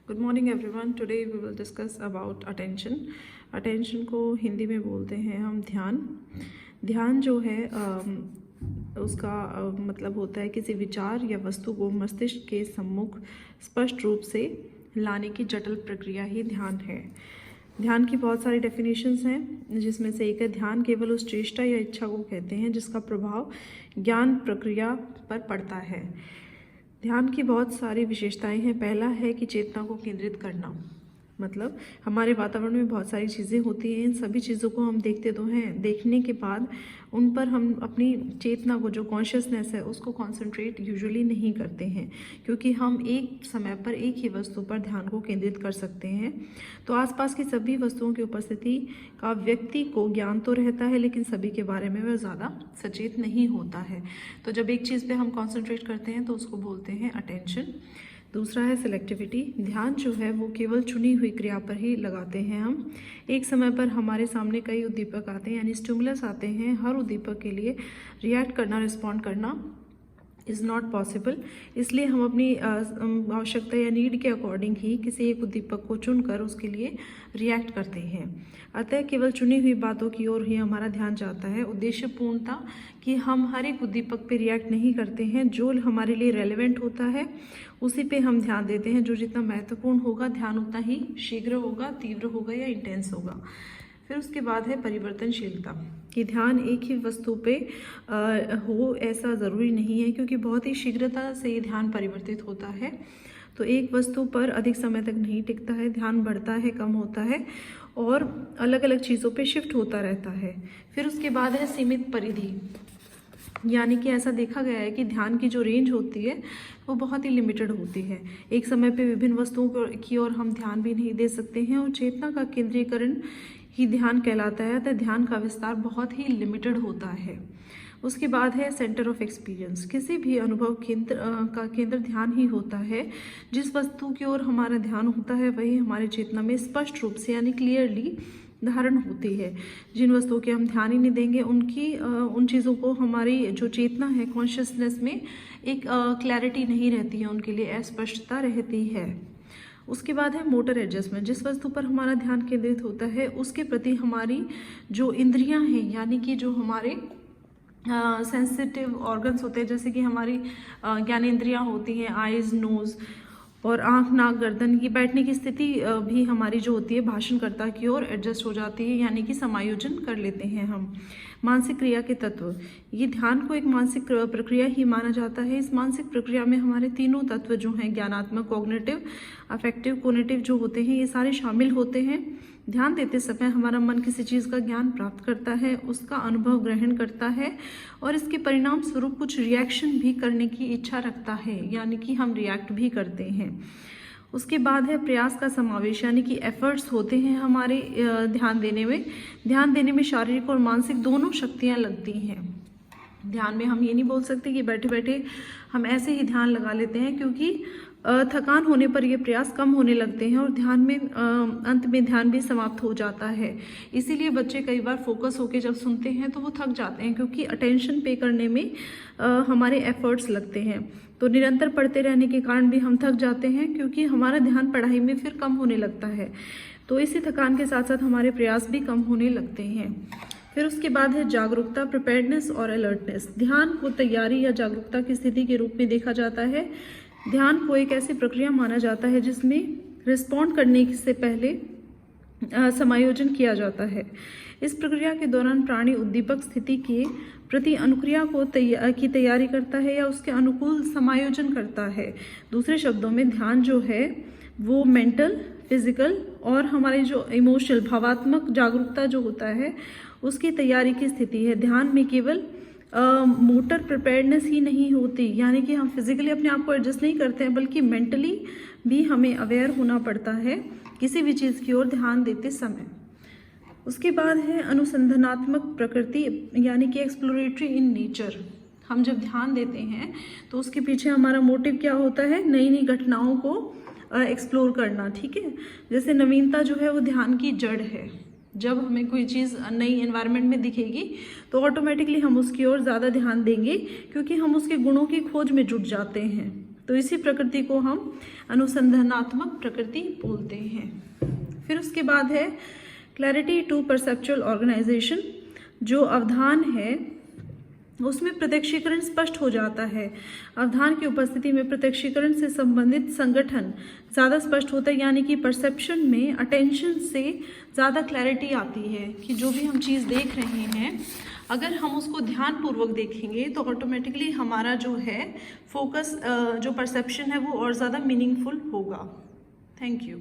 Good morning everyone. Today we will discuss about attention. Attention को हिंदी में बोलते हैं हम ध्यान। ध्यान जो है उसका मतलब होता है किसी विचार या वस्तु को मस्तिष्क के सम्मुख स्पष्ट रूप से लाने की जटिल प्रक्रिया ही ध्यान है। ध्यान की बहुत सारी डेफिनेशंस हैं, जिसमें से एक है ध्यान केवल उस चेष्टा या इच्छा को कहते हैं जिसका प्रभाव ज्ञान प्रक्रिया पर पड़ता है। ध्यान की बहुत सारी विशेषताएं हैं। पहला है कि चेतना को केंद्रित करना, मतलब हमारे वातावरण में बहुत सारी चीज़ें होती हैं, इन सभी चीज़ों को हम देखते तो हैं, देखने के बाद उन पर हम अपनी चेतना को, जो कॉन्शियसनेस है, उसको कंसंट्रेट यूजुअली नहीं करते हैं, क्योंकि हम एक समय पर एक ही वस्तु पर ध्यान को केंद्रित कर सकते हैं। तो आसपास की सभी वस्तुओं की उपस्थिति का व्यक्ति को ज्ञान तो रहता है, लेकिन सभी के बारे में वह ज़्यादा सचेत नहीं होता है। तो जब एक चीज़ पे हम कॉन्सेंट्रेट करते हैं तो उसको बोलते हैं अटेंशन। दूसरा है सिलेक्टिविटी। ध्यान जो है वो केवल चुनी हुई क्रिया पर ही लगाते हैं हम। एक समय पर हमारे सामने कई उद्दीपक आते हैं, यानी स्टिमुलस आते हैं। हर उद्दीपक के लिए रिएक्ट करना, रिस्पॉन्ड करना इज़ नॉट पॉसिबल। इसलिए हम अपनी आवश्यकता या नीड के अकॉर्डिंग ही किसी एक उद्दीपक को चुनकर उसके लिए रिएक्ट करते हैं। अतः केवल चुनी हुई बातों की ओर ही हमारा ध्यान जाता है। उद्देश्यपूर्णता कि हम हर एक उद्दीपक पे रिएक्ट नहीं करते हैं। जो हमारे लिए रेलेवेंट होता है उसी पे हम ध्यान देते हैं। जो जितना महत्वपूर्ण होगा, ध्यान उतना ही शीघ्र होगा, तीव्र होगा या इंटेंस होगा। फिर उसके बाद है परिवर्तनशीलता, कि ध्यान एक ही वस्तु पे हो ऐसा ज़रूरी नहीं है, क्योंकि बहुत ही शीघ्रता से ये ध्यान परिवर्तित होता है। तो एक वस्तु पर अधिक समय तक नहीं टिकता है, ध्यान बढ़ता है, कम होता है और अलग अलग चीज़ों पे शिफ्ट होता रहता है। फिर उसके बाद है सीमित परिधि, यानी कि ऐसा देखा गया है कि ध्यान की जो रेंज होती है वो बहुत ही लिमिटेड होती है। एक समय पे विभिन्न वस्तुओं की ओर हम ध्यान भी नहीं दे सकते हैं, और चेतना का केंद्रीकरण ही ध्यान कहलाता है। तो ध्यान का विस्तार बहुत ही लिमिटेड होता है। उसके बाद है सेंटर ऑफ एक्सपीरियंस। किसी भी अनुभव का केंद्र ध्यान ही होता है। जिस वस्तु की ओर हमारा ध्यान होता है वही हमारे चेतना में स्पष्ट रूप से, यानी क्लियरली धारण होती है। जिन वस्तुओं के हम ध्यान ही नहीं देंगे, उन चीज़ों को हमारी जो चेतना है, कॉन्शियसनेस में एक क्लैरिटी नहीं रहती है, उनके लिए अस्पष्टता रहती है। उसके बाद है मोटर एडजस्टमेंट। जिस वस्तु पर हमारा ध्यान केंद्रित होता है उसके प्रति हमारी जो इंद्रियां हैं, यानी कि जो हमारे सेंसिटिव ऑर्गन्स होते हैं, जैसे कि हमारी ज्ञानेंद्रियां होती हैं, आइज़, नोज़ और आँख, नाक, गर्दन की बैठने की स्थिति भी हमारी जो होती है भाषणकर्ता की ओर एडजस्ट हो जाती है, यानी कि समायोजन कर लेते हैं हम। मानसिक क्रिया के तत्व, ये ध्यान को एक मानसिक प्रक्रिया ही माना जाता है। इस मानसिक प्रक्रिया में हमारे तीनों तत्व जो हैं, ज्ञानात्मक, कॉग्निटिव, अफेक्टिव, कोनेटिव जो होते हैं, ये सारे शामिल होते हैं। ध्यान देते समय हमारा मन किसी चीज़ का ज्ञान प्राप्त करता है, उसका अनुभव ग्रहण करता है और इसके परिणाम स्वरूप कुछ रिएक्शन भी करने की इच्छा रखता है, यानी कि हम रिएक्ट भी करते हैं। उसके बाद है प्रयास का समावेश, यानी कि एफर्ट्स होते हैं हमारे ध्यान देने में। ध्यान देने में शारीरिक और मानसिक दोनों शक्तियाँ लगती हैं। ध्यान में हम ये नहीं बोल सकते कि बैठे बैठे हम ऐसे ही ध्यान लगा लेते हैं, क्योंकि थकान होने पर ये प्रयास कम होने लगते हैं और ध्यान में अंत में ध्यान भी समाप्त हो जाता है। इसीलिए बच्चे कई बार फोकस होकर जब सुनते हैं तो वो थक जाते हैं, क्योंकि अटेंशन पे करने में हमारे एफर्ट्स लगते हैं। तो निरंतर पढ़ते रहने के कारण भी हम थक जाते हैं, क्योंकि हमारा ध्यान पढ़ाई में फिर कम होने लगता है। तो इसी थकान के साथ साथ हमारे प्रयास भी कम होने लगते हैं। फिर उसके बाद है जागरूकता, प्रिपेयर्डनेस और अलर्टनेस। ध्यान को तैयारी या जागरूकता की स्थिति के रूप में देखा जाता है। ध्यान को एक ऐसी प्रक्रिया माना जाता है जिसमें रिस्पॉन्ड करने से पहले समायोजन किया जाता है। इस प्रक्रिया के दौरान प्राणी उद्दीपक स्थिति के प्रति अनुक्रिया की तैयारी करता है या उसके अनुकूल समायोजन करता है। दूसरे शब्दों में ध्यान जो है वो मेंटल, फिजिकल और हमारे जो इमोशनल, भावात्मक जागरूकता जो होता है उसकी तैयारी की स्थिति है। ध्यान में केवल मोटर प्रिपेयर्डनेस ही नहीं होती, यानी कि हम फिजिकली अपने आप को एडजस्ट नहीं करते हैं, बल्कि मेंटली भी हमें अवेयर होना पड़ता है किसी भी चीज़ की ओर ध्यान देते समय। उसके बाद है अनुसंधानात्मक प्रकृति, यानी कि एक्सप्लोरेटरी इन नेचर। हम जब ध्यान देते हैं तो उसके पीछे हमारा मोटिव क्या होता है? नई नई घटनाओं को एक्सप्लोर करना, ठीक है। जैसे नवीनता जो है वो ध्यान की जड़ है। जब हमें कोई चीज़ नई एनवायरनमेंट में दिखेगी तो ऑटोमेटिकली हम उसकी ओर ज़्यादा ध्यान देंगे, क्योंकि हम उसके गुणों की खोज में जुट जाते हैं। तो इसी प्रकृति को हम अनुसंधानात्मक प्रकृति बोलते हैं। फिर उसके बाद है क्लैरिटी टू परसेप्चुअल ऑर्गेनाइजेशन। जो अवधान है उसमें प्रत्यक्षीकरण स्पष्ट हो जाता है। अवधान की उपस्थिति में प्रत्यक्षीकरण से संबंधित संगठन ज़्यादा स्पष्ट होता है, यानी कि परसेप्शन में अटेंशन से ज़्यादा क्लैरिटी आती है कि जो भी हम चीज़ देख रहे हैं अगर हम उसको ध्यानपूर्वक देखेंगे तो ऑटोमेटिकली हमारा जो है फोकस जो परसेप्शन है वो और ज़्यादा मीनिंगफुल होगा। Thank you.